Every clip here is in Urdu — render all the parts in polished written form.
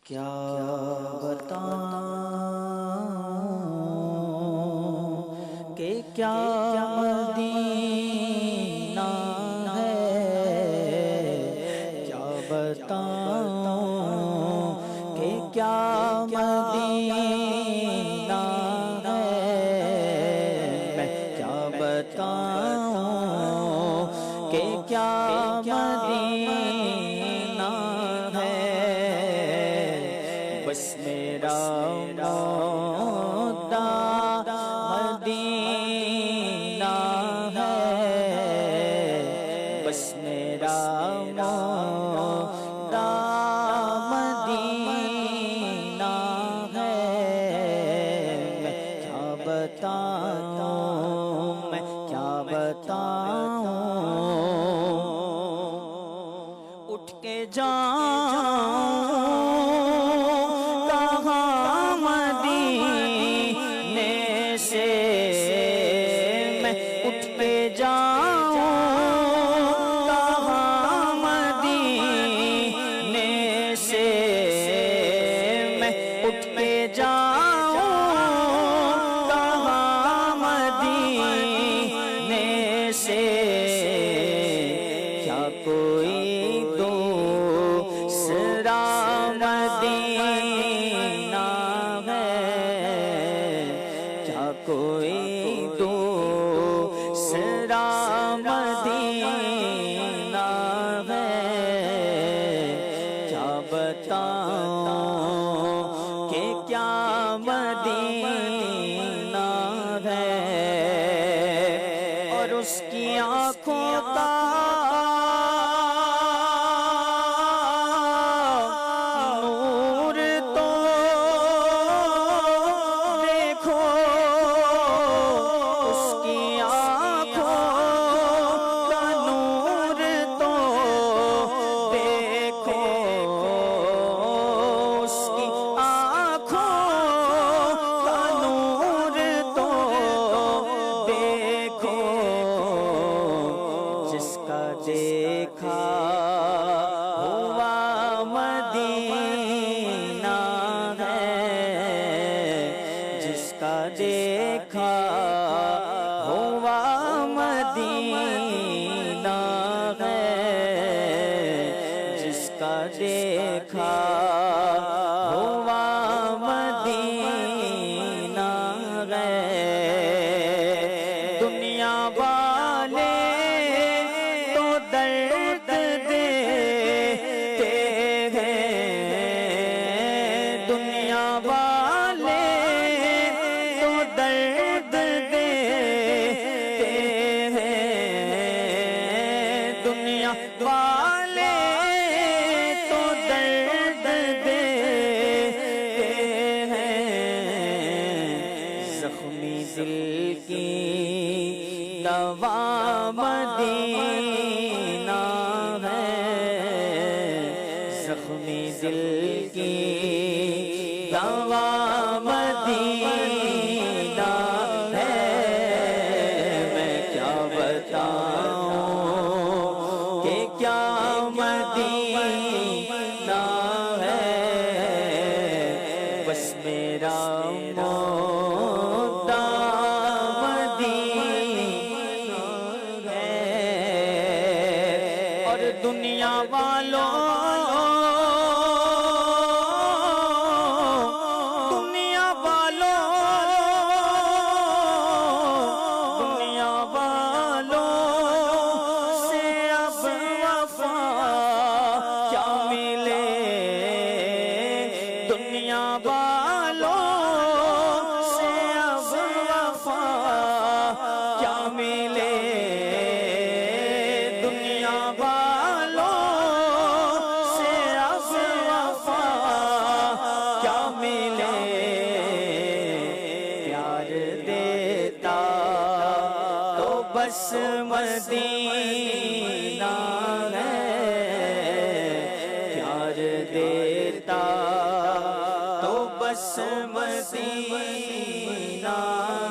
کیا بتاؤں کہ کیا مدینہ ہے، کیا بتاؤں کہ کیا مدینہ ہے، میں کیا بتاؤں کہ کیا مدینہ ہے، بس میرا مولا مدینہ ہے، بس میرا مولا مدینہ ہے، میں کیا بتاؤں، میں کیا بتاؤں، اٹھ کے جاؤں کہاں مدینے سے، میں اٹھ کے جاؤں کہاں مدینے سے، میں اٹھ کے جاؤں کہاں مدینے سے، کیا کوئی دوسرا مدینہ ہے، کیا کوئی دوسرا مدینہ ہے، کیا بتاؤں کہ کیا مدینہ ہے، اور اس کی آنکھوں کا دیکھا ہوا مدینہ ہے، جس کا دیکھا ہوا مدینہ ہے، جس کا دیکھا ہوا مدینہ ہے، دنیا والے درد دیتے ہیں، دنیا والے تو درد دیتے ہیں، دنیا والے تو درد دیتے ہیں، زخمی دل کی دوا مدینہ ہے، زخمی دل کی دوا مدینہ ہے، میں کیا بتاؤں کہ کیا مدینہ ہے، بس میرا مولا مدینہ ہے، اور دنیا والوں سے اب وفا کیا ملے، دنیا والوں سے اب وفا کیا ملے، دنیا والوں سے اب وفا کیا ملے، پیار دیتا تو بس مدینہ ہے، پیار دیتا تو بس مدینہ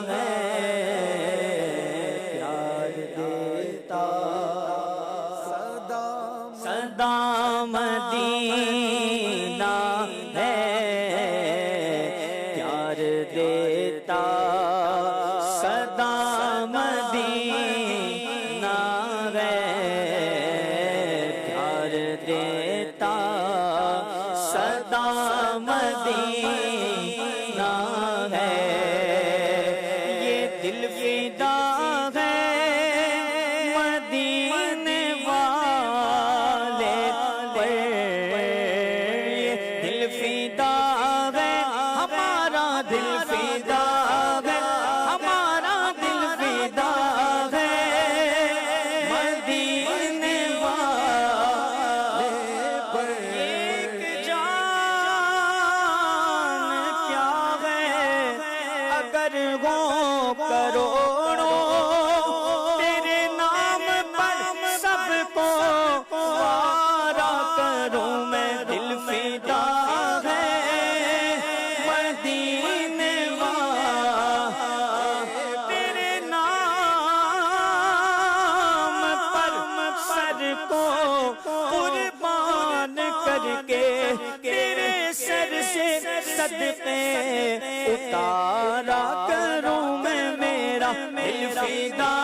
ہے، پیار دیتا صدا مدینہ ہے، سدا مدینہ ہے، یہ دل فدا ہے مدینے والے پر، یہ دل فدا ہے ہمارا دل فدا ہے، ہمارا دل فدا ہے مدینے والے پر۔ ایک جان کیا ہے اگر ہو کروڑوں، تیرے نام پر سب کو وارا کروں میں، دل فدا ہے مدینے والے، تیرے نام پر سر کو قربان کر کے، تیرے سر سے صدقے اتارا کروں میں، میرا دل فدا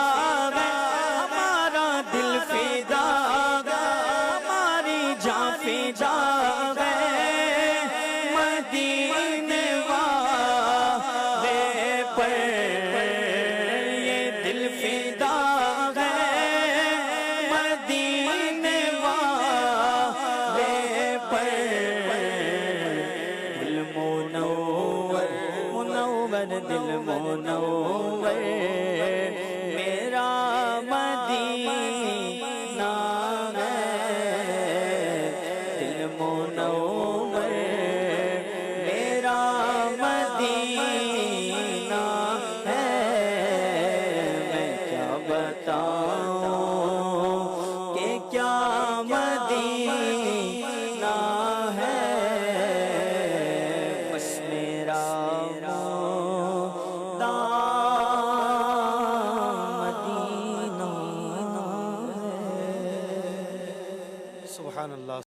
ہے، ہمارا دل فدا ہے، ہماری جان فدا ہے مدینے والے پر، یہ دل فدا ہے مدینے والے پر۔ دل منور منور دل منور میرا مدینہ ہے، دل منور میرا مدینہ ہے، میں کیا بتاؤں کہ کیا مدینہ ہے، بس میرا مدینہ ہے۔ سبحان اللہ۔